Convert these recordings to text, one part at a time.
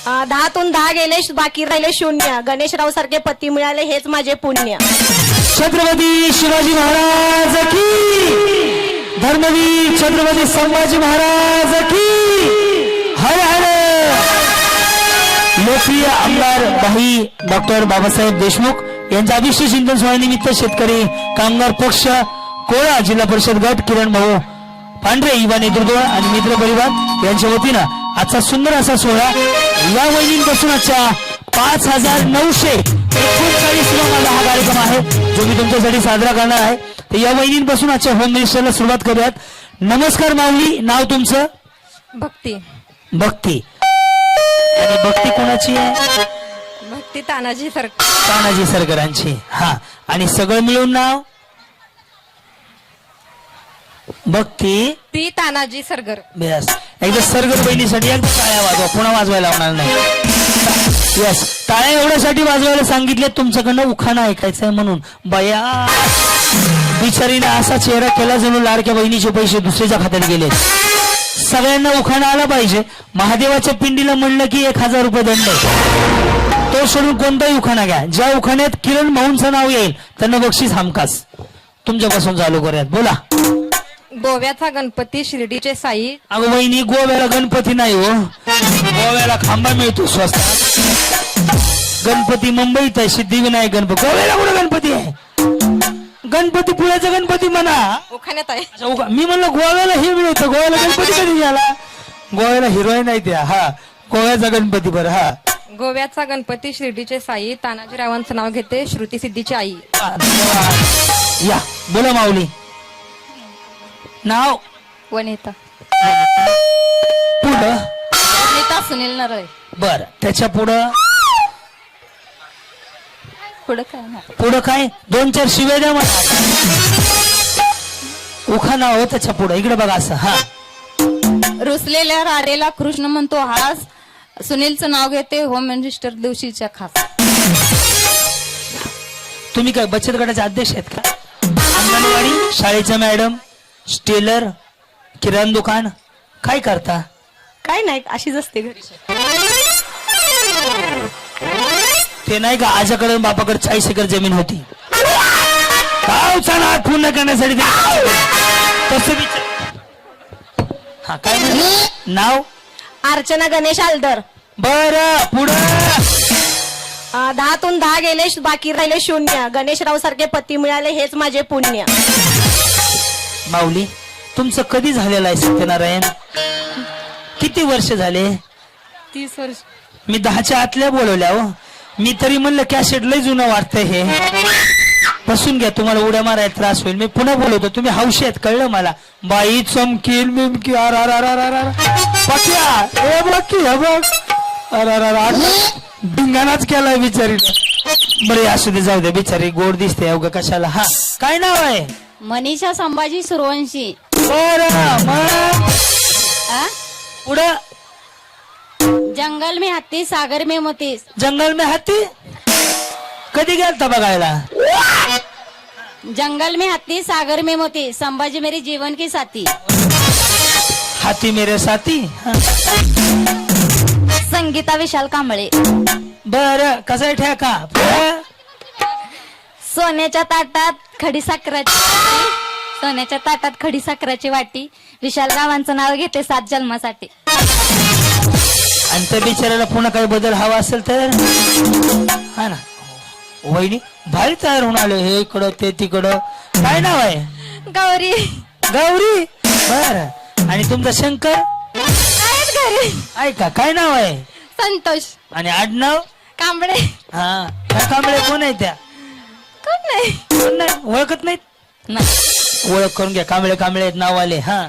10तून 10 गेले, बाकी राहिले 0. गणेशराव सारखे पती मिळाले हेच माझे पुण्य. छत्रपती शिवाजी महाराज की, धर्मवीर छत्रपती संभाजी महाराज की, हर हर. लोकप्रिय आमदार भाई डॉक्टर बाबासाहेब देशमुख यांच्या अभिषेक चिंतन सोहळ्यानिमित्त शेतकरी कामगार पक्ष कोळा जिल्हा परिषद गट किरण भाऊ पांढरे युवा नेतृत्व आणि मित्र परिवार यांच्या वतीनं आजचा सुंदर असा सोहळा या वहिनींपासून आजच्या 5939 माझा हा कार्यक्रम आहे जो मी तुमच्यासाठी साजरा करणार आहे. तर या वहिनींपासून आजच्या होम मिनिस्टरला सुरुवात करूयात. नमस्कार माऊली, नाव तुमचं? भक्ती. भक्ती. आणि भक्ती कोणाची आहे? भक्ती तानाजी सरकार. तानाजी सरकारांची. हा, आणि सगळं मिळून नाव भक्ती ती तानाजी सरगर. यस, एकदा सरगर बहिणीसाठी एकदा टाळ्या वाजवा, पुन्हा वाजवायला होणार नाही. यस, टाळ्या एवढ्यासाठी वाजवायला सांगितले तुमच्याकडनं उखाणा ऐकायचंय म्हणून. बया बिचारीने असा चेहरा केला जणू लाडक्या बहिणीचे पैसे दुसऱ्याच्या खात्यात गेले. सगळ्यांना उखाणा आला पाहिजे. महादेवाच्या पिंडीला म्हणलं की 1000 रुपये दंड. तो सोडून कोणताही उखाणा घ्या. ज्या उखाण्यात किरण भाऊंचं नाव येईल त्यांना बक्षीस हमखास. तुमच्यापासून चालू करूयात. बोला. गोव्याचा गणपती, शिर्डीचे साई. अगं वहिनी, गोव्याला गणपती नाही हो, गोव्याला खांबा मिळतो स्वस्तात. गणपती मुंबईत आहे, सिद्धिविनायक गणपती. गोव्याला कुठे गणपती आहे? गणपती पुण्याचा गणपती म्हणा. उखाण्यात आहे. मी म्हणलं गोव्याला हे मिळतं. गोव्याला गणपती कधी झाला? गोव्याला हिरोईन नाही त्या. हा, गोव्याचा गणपती. बरं. हा, गोव्याचा गणपती, शिर्डीचे साई. तानाजीरावांचं नाव घेते, श्रुती सिद्धीची आई. या बोला माऊली. नाव? वनिता. पुढं? वनिता सुनील नरळे. बर, त्याच्या पुढं? पुढं काय नाही. पुढं काय? 2-4 शिव्या द्या मला. उखाणा हो त्याच्या पुढं. इकडे बघा असं. हा, रुसलेल्या राडेला कृष्ण म्हणतो हास. सुनीलचं नाव घेते, होम मिनिस्टर दिवशीच्या खास. तुम्ही काय बचत गटाचे अध्यक्ष आहेत का? अंगणवाडी, शाळेच्या मॅडम, टेलर, किराणा दुकान, काय करता? काय नाही, अशीच असते घरी. ते नाही का आजाकडे बापाकडे 40 एकर जमीन होती, गावचा नाद पूर्ण करण्यासाठी तसं विचार. हा, काय म्हणलं? नाव? अर्चना गणेश आलदर. बर, पुढं? 10तून 10 गेले, बाकी राहिले 0. गणेशराव सारखे पती मिळाले हेच माझे पुण्य. माऊली, तुमचं कधी झालेलं आहे सत्यनारायण? किती वर्ष झाले? 30 वर्ष. मी 10च्या आतल्या बोलवल्या हो. मी तरी म्हणलं कॅसेट लय जुनं वाटतंय हे. बसून घ्या, तुम्हाला उड्या मारायला त्रास होईल. मी पुन्हा बोलवतो. तुम्ही हौशी आहेत कळलं मला. बाई चमकील मिमकी धिंगाणाच केलाय बिचारीला. बरे असू दे, जाऊ दे. बिचारी गोड दिसते अवघ कशाला. हा, काय नाव आहे? मनीषा संभाजी सुरवंशी. बरं, मग पुढं? जंगल में हत्ती, सागर में मोती. जंगल में हाती कधी गेलता बघायला? जंगल में हत्ती, सागर में मोती. संभाजी मेरी जीवन की साथी. हाती मेरे साथी. संगीता विशाल कांबळे. बर, कसं ठेका? सोन्याच्या ताटात खडी साखराची. सोन्याच्या ताटात खडी साखराची वाटी. विशाल रावांचं नाव घेते 7 जन्मासाठी. आणि त्या बिचाराला पुन्हा काही बदल हवा असेल तर? हा ना वहिनी, भारी तयार होऊन आले. हे इकडं ते तिकडं. काय नाव आहे? गौरी. गौरी. बर, आणि तुमचा शंकर आहेत घरी. ऐका, काय नाव आहे? संतोष. आणि आडनाव? कांबळे. हा, त्या कांबळे कोण आहे त्या? कोण नाही. कोण नाही, ओळखत नाहीत? नाही. ओळख करून घ्या. कांबळे कांबळे आहेत नाव आले. हा,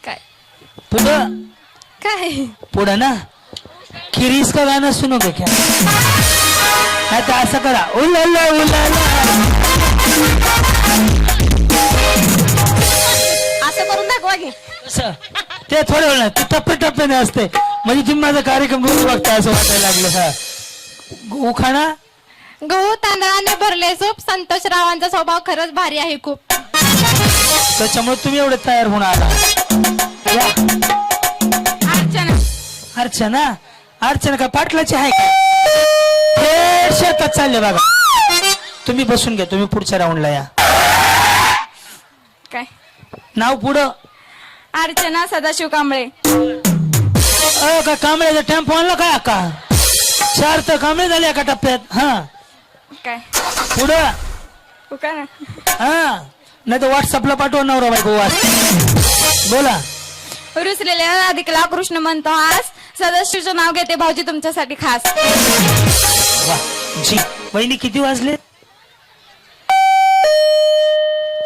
काय पुढं? काय पुढं ना, किरीस का गाणं सुनो गे क्या? नाही तर असं करा, उलाला उलाला. असं करून दाखवा की. ते थोडं वेळ ते टप्प्याटप्प्याने असते. म्हणजे तुम्ही माझा कार्यक्रम रोज बघताय असं वाटायला लागलं. हा, उखाणा? गहू तांदळाने भरले सूप. संतोष रावांचा स्वभाव खरंच भारी आहे खूप. त्याच्यामुळे तुम्ही एवढे तयार होऊन आला. अर्चना. अर्चना, अर्चना का पाटलाची आहे का? थेट शेतात चालले बघा. तुम्ही बसून घ्या, तुम्ही पुढच्या राऊंडला या. काय नाव पुढं. अर्चना सदाशिव कांबळे. काय कांबळ्याचा टेम्पो आणला काय अक्का? 4 तर कांबळे झाले एका टप्प्यात. हा काय पुढं. उका ना. हा नाही तर व्हॉट्सअपला पाठवा नवरा बायको वाच. बोला. रुसलेल्या राधिकला कृष्ण म्हणतो आज सदाशिवचं नाव घेते भाऊजी तुमच्यासाठी खास. वा जी. वहिनी किती वाजले?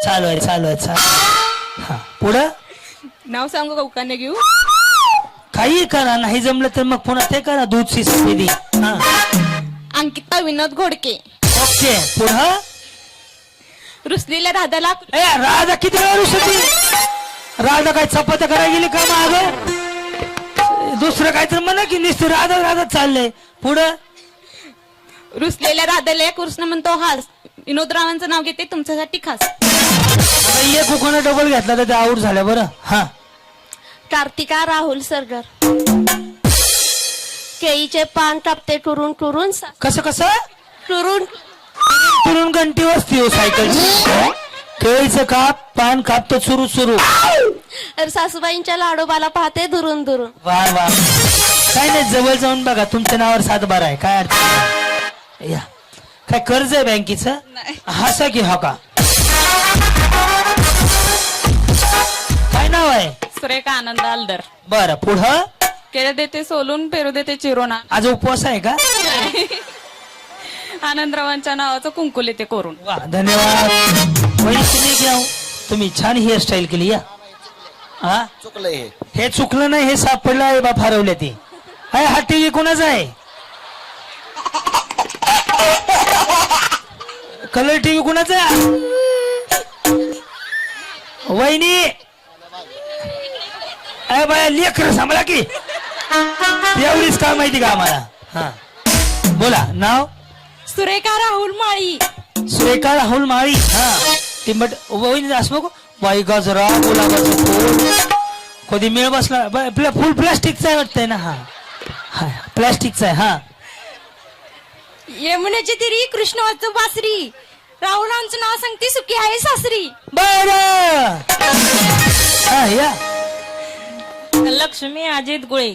चालू आहे चालू आहे चालू. हा पुढं. नाव सांगू का उकाने घेऊ? काही करा, नाही जमलं तर मग पुन्हा ते करा. दूधची सफेदी. हा अंकिता विनोद घोडके. ओके पुढं. रुसलेल्या राधाला ए राधा किती वेळा रुसती? राधा काय चपात्या करायला गेली का माग? दुसरं काय तर म्हणा की नुसतं राधा राधा चाललंय. पुढं. रुसलेल्या राधाला कृष्ण म्हणतो हास विनोदरावांचं नाव घेते तुमच्यासाठी खास. एक उकोना डबल घेतला तर ते आऊट झाल्या. बरं. हा कार्तिका राहुल सरगर. केळीचे पान कापते टुरून टुरून कसं कसं टुरून तुरून घंटी वस्ती हो सायकलची. केळीचं काप पान कापतो सुरू सुरू. सासूबाईंच्या लाडोबाला पाहते दुरून दुरून. वा वा. काय नाही जवळ जाऊन बघा, तुमच्या नावावर 7/12 आहे. काय अडचण नाही. या काय कर्ज आहे बँकेचं? हसा की हा का? काय नाव आहे? सुरेखा आनंद आलदर. बरं पुढं. केळं देते सोलून पेरू देते चिरोना. आज उपवास आहे का? आनंदरावांच्या नावाचं कुंकू येते करून. वा धन्यवाद. वहिनी तुम्ही घ्या. तुम्ही छान हेअरस्टाईल केली. या हा चुकलंय हे चुकलं नाही, हे सापडलं आहे बाप हरवले ती. हाय हा टीव्ही कोणाचा आहे? कलर टीव्ही कोणाचा आहे? वहिनी अरे बाया लेकर सांभाळा की. एवढीच का माहिती का आम्हाला? हा बोला. नाव? सुरेखा राहुल माळी. सुरेखा राहुल माळी. हा टिंबट वहिनी असं नको. बाई गजरा गुलाबाचं फूल कधी मेळ बसला. फुल प्लास्टिकचा आहे वाटतंय ना? हा हा प्लास्टिकचा आहे. हा यमुनेची तिरी कृष्णवाचं बासरी. राहुलांचं नाव सांगते सुखी आहे सासरी. बर. हा या. लक्ष्मी अजित गुळे.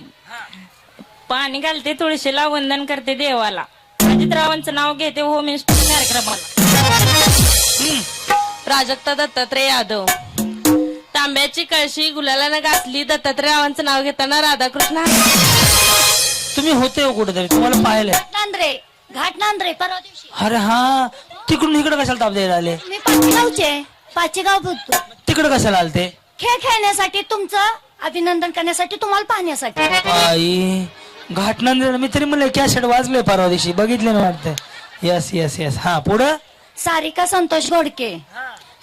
पाणी घालते तुळशीला वंदन करते देवाला. अजितरावांचं नाव घेते होम मिनिस्टर कार्यक्रमाला. प्राजक्ता दत्तात्रय यादव. तांब्याची कळशी गुलालानं घातली दत्तात्रयरावांचं नाव घेताना राधाकृष्ण. तुम्ही होते हो कुठेतरी, तुम्हाला पाहिलंय. घाटनांद्रे परवा दिवशी. अरे हा तिकडून इकडे कशाला ताप द्यायला आले? मी पाचगावचे पाचगाव बोलतो. तिकडे कशाला आलते? खेळ खेळण्यासाठी तुमचं अभिनंदन करण्यासाठी तुम्हाला पाहण्यासाठी. आई घाटनंदर मी तरी म्हणलं कॅसेट वाजलोय परवा दिवशी, बघितले ना वाटतं. Yes yes yes. हा पुढं. सारिका संतोष घोडके.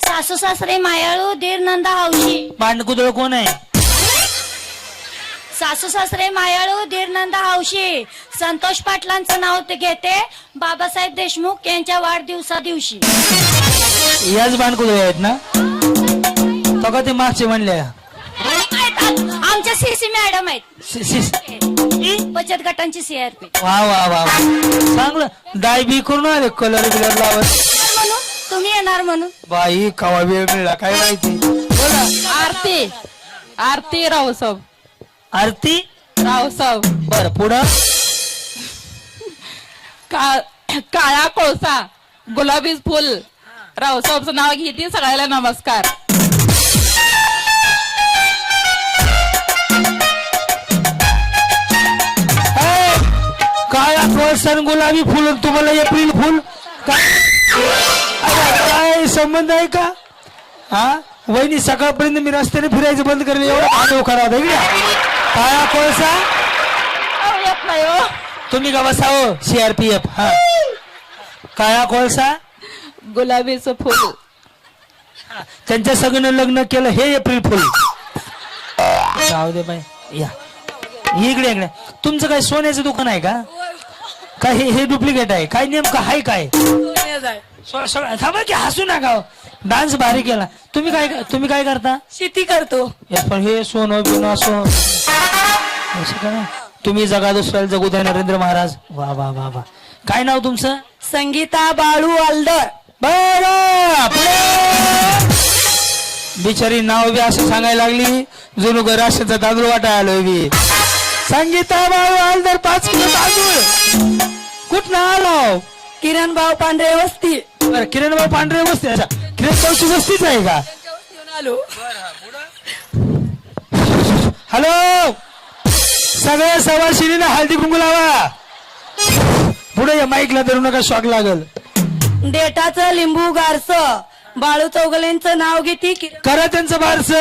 सासू सासरे मायाळू दीर नंदा हौशी. पांडकुदळ कोण आहे? सासू सासरे मायाळू दीर नंदा हौशी. संतोष पाटलांचं नाव ते घेते बाबासाहेब देशमुख यांच्या वाढदिवसा दिवशी. याच पांडकुदळ आहेत ना? तो का ते मागचे म्हणले? आमच्या सीसी मॅडम आहेत. बचत गटांची सीआरपी. वा वा वा चांगलं. डाय बी करून आले कलर बिलर लावत. म्हणून तुम्ही येणार म्हणून. बाई कवा वेळ मिळला काय माहिती. बोला. आरती आरती रावसाहेब. आरती रावसाहेब. बर पुढं. काळा कोळसा गुलाबी फुल. रावसाहेबचं नाव घेते सगळ्याला नमस्कार. काळा कोळसा गुलाबी फुल तुम्हाला एप्रिल फुल काय संबंध आहे का? हा वहिनी सकाळपर्यंत मी रस्त्याने फिरायचं बंद करेल एवढा भांडव खराब आहे. काळा कोळसा येत नाही हो. तुम्ही का बसावं CRPF. हा काळा कोळसा गुलाबीचं फुल. त्यांच्या सगळं लग्न केलं हे एप्रिल फुल. जाऊ दे बाई. या इकडे इकडे. तुमचं काय सोन्याचं दुकान आहे का? काय हे डुप्लिकेट आहे काय? नेमकं आहे काय? थांबा की हसू नका. डान्स भारी केला. तुम्ही काय करता? शेती करतो. पण हे सोनं बिन असं तुम्ही जगा दुसऱ्याला जगू द्या नरेंद्र महाराज. वा वा वा वा. काय नाव तुमचं? संगीता बाळू आलदर. बरं पुढे. बिचारी नाव बी असं सांगायला लागली जणू का राष्ट्राचा तांदूळ वाटायला आलोय बी. संगीता बाळू आलदर 5 किलो तांदूळ कुठं आलो? किरण भाऊ पांढरे वस्ती. बरं किरणभाऊ पांढरे वस्ती. अच्छा किरणभाऊची वस्तीच आहे का? आलो. हॅलो सगळ्या सवाशिनीला हळदी कुंकू लावा. पुढे या माईकला धरू नका शॉक लागल. डेटाचं लिंबू गारस. बाळू चौगलेंचं नाव घेते. करा त्यांचं बारस.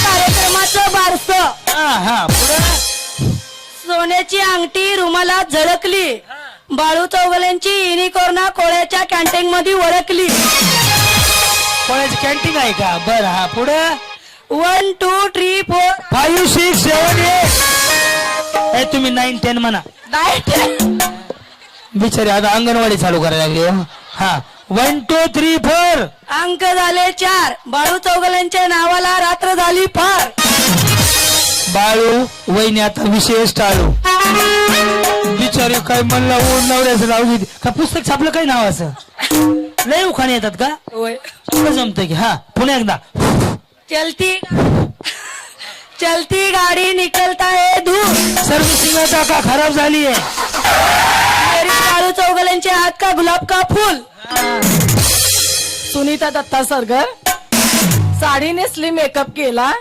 कार्यक्रमाचं बारस. हा पुढे. सोन्याची अंगठी रुमालात झळकली. बाळू चौगलेंची युनिकॉर्न कोळ्याच्या कॅन्टीन मध्ये ओळखली. कोणाची कॅन्टीन आहे का? बरं हा पुढे. 1 2 3 4 5 6 7 8 तुम्ही 9 10 म्हणा. बिचारी आता अंगणवाडी चालू करायला लागली. हा 1 2 3 4 अंक झाले 4. बाळू चौगलेंच्या नावाला रात्र झाली फार. बाळू वहिनी आता विशेष टाळू. बिचारी काय म्हणला ऊन नवऱ्याचं नाव घेते का? पुस्तक छापलं काय नाव असं? लय उखाणे येतात का? जमत की. हा पुन्हा एकदा. चलती गाडी निकलता है धूर. सर्व्हिसिंग टाका खराब झाली आहे. मेरी बाळू चौगलेंचे हात का गुलाब का फूल. सुनीता दत्ता सरगर. साडी नेसली मेकअप केला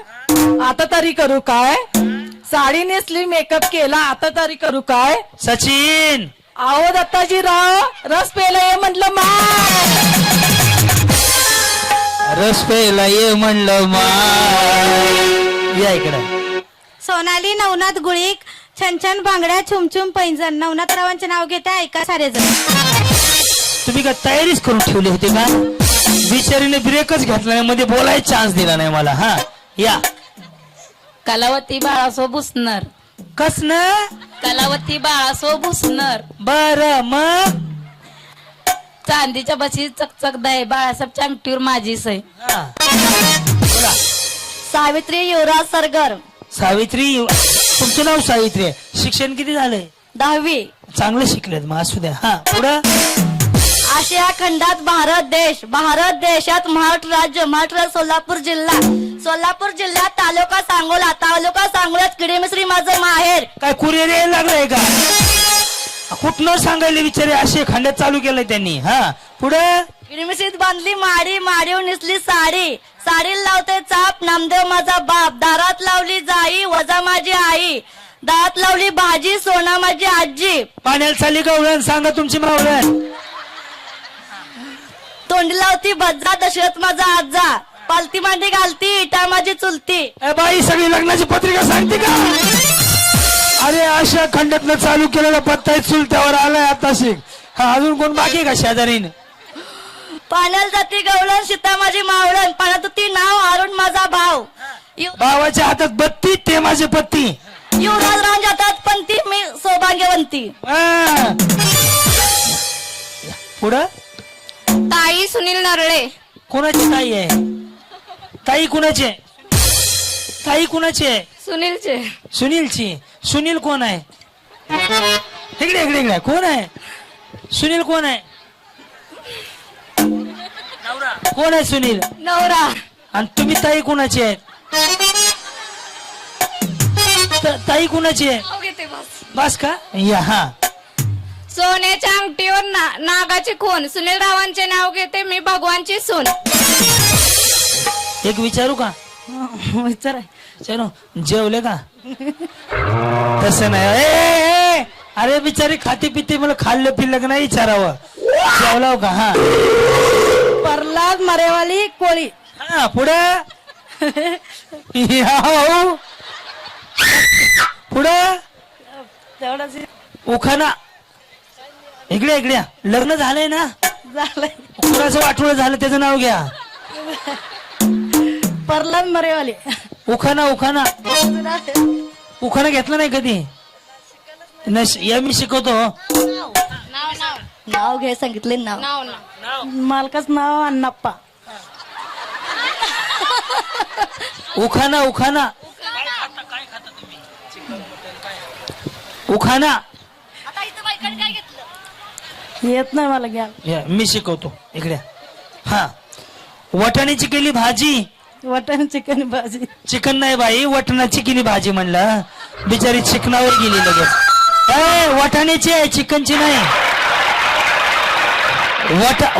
आता तरी करू काय. साडी नेसली मेकअप केला आता तरी करू काय. सचिन आहो दत्ताजी राव रस पेला ये म्हटलं मा. रस पेला ये म्हणलं मा. या इकडं. सोनाली नवनाथ गुळीक छन छन बांगड्या छुमछुम पैंजण. नवनाथरावांचे नाव घेते ऐका सारेजण. तुम्ही काय तयारीच करून ठेवली होती का? बिचारीने ब्रेकच घेतला नाही मध्ये बोलायचा चान्स दिला नाही मला. हा या. कलावती बाळासो भुसनर. कसन कलावती बाळासो भुसनर. बर मग चांदीच्या बशी चकचक दय. बाळासाहेबच्या अंगठीवर माझी सई. हा. बोला. सावित्री युवराज सरगर. सावित्री तुमचं नाव सावित्री आहे. शिक्षण किती झालंय? 10वी. चांगलं शिकलेत मग असू द्या. हा पुढं. आशिया खंडात भारत देश. भारत देशात महाराष्ट्र राज्य. महाराष्ट्र सोलापूर जिल्हा. सोलापूर जिल्ह्यात तालुका सांगोला. तालुका सांगोल्यात किडेमिश्री माझं माहेर. काय कुरिअर यायला लागलंय का? कुठनं सांगायला विचारे असे खंड्यात चालू केलंय त्यांनी. हा पुढे. किडेमिश्रीत बांधली माडी. माडीवर नेसली साडी. साडीला लावते चाप नामदेव माझा बाप. दारात लावली जाई वजा माझी आई. दारात लावली भाजी सोना माझी आजी. पाण्याला चालली गवळण सांगा तुमची मावळण. तोंडी लावती बज्जा दशरथ माझा आजा. पालती मांडी घालती इटा माझी चुलती. ए बाई सगळी लग्नाची पत्रिका सांगते का? अरे अशा खंडातलं चालू केलेला पत्ता चुलत्यावर आलाय आता शिक. हा अजून कोण बाकी का शेजारीन? पाण्याला जाती गवळण सीता माझी मावळण. पाण्यात होती नाव अरुण माझा भाव. भावाच्या हातात बत्ती ते माझे पत्ती. युवराज रांज हातात पंथी मी सौभाग्यवंती. पुढं. ताई सुनील नरळे. कोणाची ताई आहे? ताई कुणाची आहे? ताई कुणाची आहे? सुनीलचे. सुनीलची. सुनील कोण आहे? इकडे इकडे इकडे. कोण आहे सुनील? कोण आहे? कोण आहे सुनील? नवरा. आणि तुम्ही ताई कुणाची आहेत? ताई कुणाची आहे? नाव घेते बस. बस का? या. हा सोन्याच्या अंगठीवर नागाची खून. सुनील रावांचे नाव घेते मी भगवानची सून. एक विचारू का? विचार. चलो जेवले का? तसं नाही. ए, अरे बिचारी खाती पिती मला खाल्लं पिल्लं का नाही विचारावं. जेवलाव का? हा प्रल्हाद मरेवाली कोळी. हा पुढं. पुढं. तेवढंच उखाणा. इकडे इकडे. लग्न झालंय ना? झालंय. कुणाचं वाटोळं झालं त्याचं नाव घ्या. प्रल्हाद मरेवाली. उखाणा. उखाणा. उखाणा घेतला नाही कधी? या मी शिकवतो. नाव घे सांगितले नाव. मालकाच नाव अण्णाप्पा. उखाणा. उखाणा. उखाणा आता इथं बायकांनी काय घेतलं? येत नाही मला घ्या. मी शिकवतो इकडे. हा, वटाण्याची केली भाजी. वटाण चिकन भाजी. चिकन नाही बाई, वटाणाची केली भाजी म्हणलं. बिचारी चिकनावर गेली लगेच. वटाण्याची आहे, चिकनची नाही.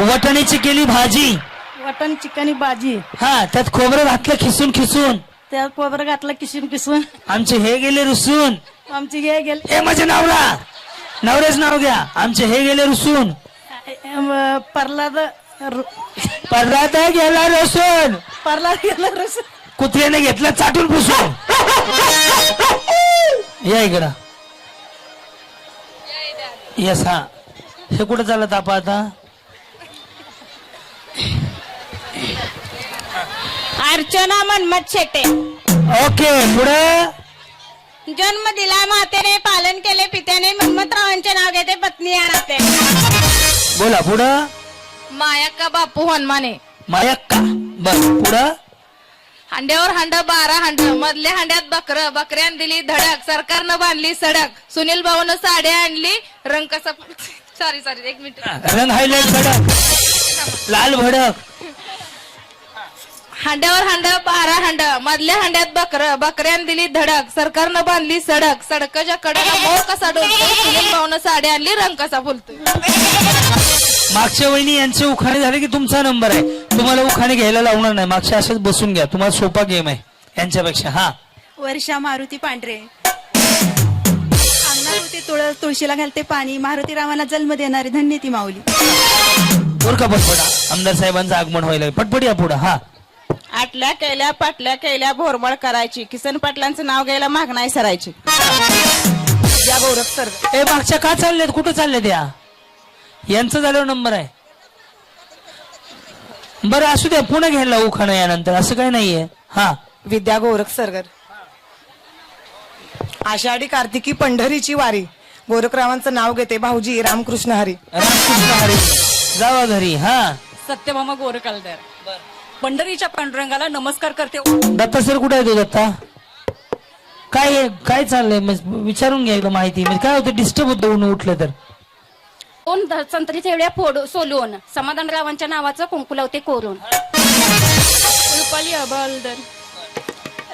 वटाण्याची केली भाजी. वटाण चिकन भाजी. हा, त्यात खोबरं घातलं खिसून खिसून. त्यात खोबरं घातलं किसून किसून. आमचे हे गेले रुसून. आमची हे गेले हे माझे नवऱ्याच नाव घ्या. आमचे हे गेले रुसून. परलाद पडदा गेला रसून. परलाद गेला रस. कुत्र्याने घेतलं चाटून पुसून. या इकडं. येस. हा, हे कुठं चालत आपण आता? अर्चना मनमत शेटे. ओके, पुढे. जन्म दिला मातेने, पालन केले पित्याने, मन्मथरावांचे नाव घेते पत्नी या नाते. बोला पुढं. मायाक्का बापू हनुमाने. मायक्का. बर, पुढं. हांड्यावर हांड 12 हांड, मधल्या हांड्यात बकर, बकऱ्यान दिली धडक, सरकारनं बांधली सडक, सुनील भाऊनं साड्या आणली, रंग कसा सॉरी 1 मिनिट. रंग हायलाइट भडक, लाल भडक. हांड्यावर हांड 12 हांड, मधल्या हांड्यात बकर, बकऱ्यान दिली धडक, सरकारनं बांधली सडक, सडकाच्या कडेला मोर कसा डोलतोय, सुनील भाऊनं साड्या आणली, रंग कसा फुलतोय. मागच्या वहिनी यांचे उखाणे झाले की तुमचा नंबर आहे. तुम्हाला उखाणे घ्यायला लावणार नाही, मागच्या असेच बसून घ्या. तुम्हाला सोपा गेम आहे यांच्यापेक्षा. हा, वर्षा मारुती पांढरे. होती तुळशीला घालते पाणी, मारुती रामाला जन्म देणारी धन्य ती माऊली. का पटपटा, आमदार साहेबांचं आगमन व्हायला पटपट या पुढं. हा, आटल्या केल्या पाटल्या केल्या भोरमळ करायची, किसन पाटलांचं नाव घ्यायला माग नाही सरायची. या गौरव सर. ए मागच्या का चाललेत, कुठं चाललेत या? यांचं झाल्यावर नंबर आहे. बरं असू द्या, पुन्हा घ्यायला उखाणं यानंतर, असं काही नाहीये. हा, विद्या गोरख सरगर. आषाढी कार्तिकी पंढरीची वारी, गोरखरावांचं नाव घेते भाऊजी रामकृष्ण हरी. रामकृष्ण हरी. जावा घरी. हा, सत्यभामा गोरकालदार. पंढरीच्या पांडुरंगाला नमस्कार करते. दत्ता सर कुठे आहे तो? दत्ता काय चाललंय विचारून घ्या एकदा माहिती. म्हणजे काय होतं, डिस्टर्ब होतं ऊन उठलं तर. संत्री तेवढ्या सोलून समाधानरावांच्या नावाचं कुंकू लावते कोरून. रुपाली अबालदर.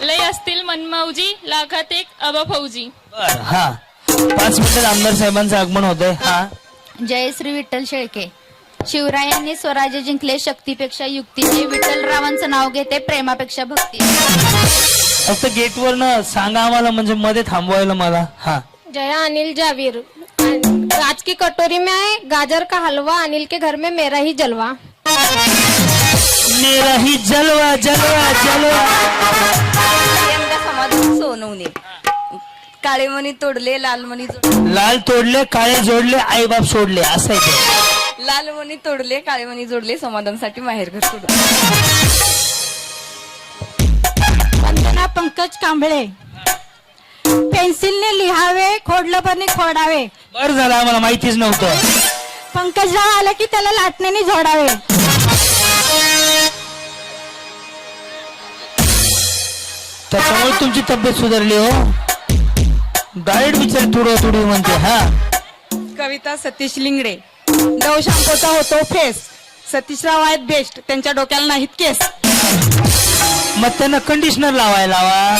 लय असतील मनमाऊजी, लाखात एक अबा फौजी. बरं. हा, 5 मिनिटात आमदार साहेबांचं आगमन होतंय. हा, जय श्री विठ्ठल शेळके. शिवरायांनी स्वराज्य जिंकले शक्तीपेक्षा युक्तीने, विठ्ठलरावांचं नाव घेते प्रेमापेक्षा भक्ती. फक्त गेटवर न सांगा आम्हाला, म्हणजे मध्ये थांबवायला मला. हा, जया अनिल जावीर. आज की कटोरी में गाजर का हलवा, अनिल के घर में मेरा ही जलवा. मेरा ही जलवा जलवा जलवा. समाधान सोनवणे. काळे मणी तोडले, लाल मणी जोडले. लाल तोडले, काळे जोडले, आईबाप सोडले, असं आहे ते. लाल मणी तोडले, काळे मणी जोडले, समाधानासाठी माहेरघर सोडले. वंदना पंकज कांबळे. पेन्सिलने लिहावे, खोडलंबरने खोडावे, बरं झालं, आम्हाला माहितीच नव्हतं. पंकजराव आलं की त्याला लाटण्याने झोडावे. त्याच्यामुळे तुमची तब्येत सुधारली हो. डाएट विचार तुडो म्हणते. हा, कविता सतीश लिंगडे. डव शॅम्पूचा होतो फेस, सतीशराव आहेत बेस्ट, त्यांच्या डोक्याला नाहीत केस. मग त्यांना कंडिशनर लावायला लावा.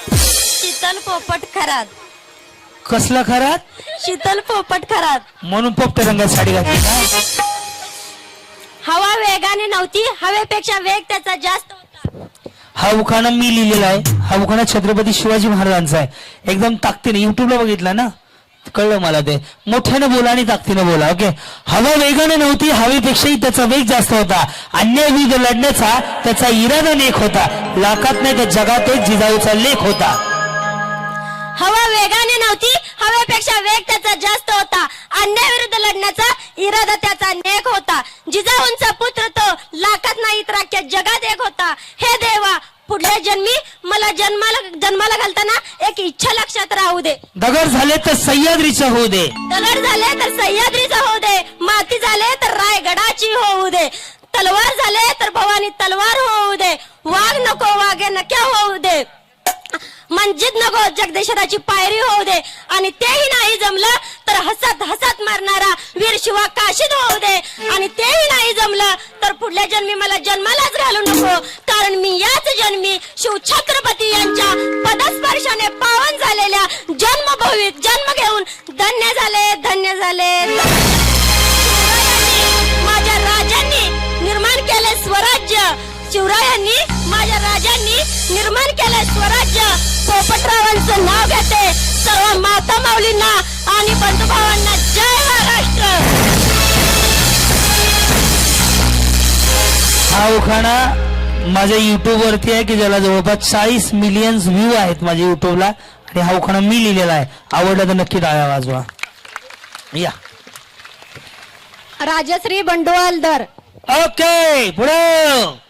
शीतल पोपट खरात. कसला खरात? शीतल पोपट खरात. म्हणून पोपट्या रंगात साडी घातली ना. हवा वेगाने नव्हती, हवेपेक्षा वेग त्याचा जास्त होता. हा उखाणा मी लिहिलेला आहे. हा उखाणा छत्रपती शिवाजी महाराजांचा आहे. एकदम ताकदीने युट्यूबला बघितला ना, कळलं मला. ते मोठ्याने बोला आणि ताकदीने बोला. ओके. हवा वेगाने नव्हती, हवेपेक्षाही त्याचा वेग जास्त होता. अन्याय विरुद्ध लढण्याचा त्याचा इरादा नेक होता. लाखात नाही तर जगात एक जिजाऊचा लेख होता. हवा वेगाने नव्हती, हवेपेक्षा वेग त्याचा जास्त होता. अन्यायाविरुद्ध लढण्याचा इरादा त्याचा नेक होता. जिजाऊंचा पुत्र तो, लाखात नाही तर अख्ख्या जगात एक होता. हे देवा, पुढल्या जन्मी मला जन्माला घालताना एक इच्छा लक्षात राहू दे. दगड झाले तर सह्याद्रीचं होऊ दे. दगड झाले तर सह्याद्रीचं होऊ दे. माती झाले तर रायगडाची होऊ दे. तलवार झाले तर भवानी तलवार होऊ दे. वाघ नको वाघे नक्या होऊ दे. मंजित नको जगदेश्वराची पायरी होऊ दे आणि तेही नाही जमलं तर हसत हसत मारणारा वीर शिवा काशीद होऊ दे आणि तेही नाही जमलं तर पुढल्या जन्मी मला जन्मालाच घालू नको कारण मी याच जन्मी शिवछत्रपती यांच्या पदस्पर्शाने पावन झालेल्या जन्मभूमीत जन्म घेऊन धन्य झाले धन्य झाले माझ्या राजांनी निर्माण केले स्वराज्य शिवरायांनी माझ्या राजांनी निर्माण केले स्वराज्य पोपटरावांचं नाव घेते सर्व माता माऊलींना आणि बंधुभावांना जय महाराष्ट्र. हा उखाणा माझ्या युट्यूब वरती आहे की ज्याला जवळपास 40 मिलियन व्ह्यू आहेत माझ्या युट्यूबला आणि हा उखाणा मी लिहिलेला आहे. आवडला तर नक्की टाळ्या वाजवा. या राजश्री बंडवालदर ओके पुढे.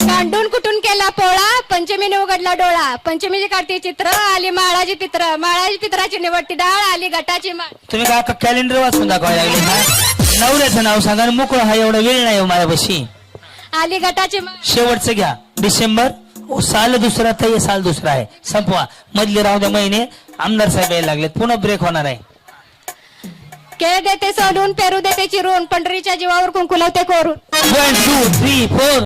कांडून कुठून केला पोळा पंचमीने उघडला डोळा पंचमीची काढती चित्र आली माळाची पित्र माळाची पित्राची निवडती डाळ आली गटाची माळ. तुम्ही का कॅलेंडर वाचून दाखवायला लागले ना. नवऱ्याचं नाव सांगा आणि मोकळं. हा एवढा वेळ नाही हो माझ्यापाशी. आली गटाची माळ. शेवटचं घ्या डिसेंबर. साल दुसरा तर हे साल दुसरा आहे. संपवा. मधले राहू द्या महिने. आमदार साहेब यायला लागलेत. पुन्हा ब्रेक होणार आहे. केळ देते सोडून पेरू देते चिरून पंढरीच्या जीवावर कुंकू लावते कोरून. 1 2 3 4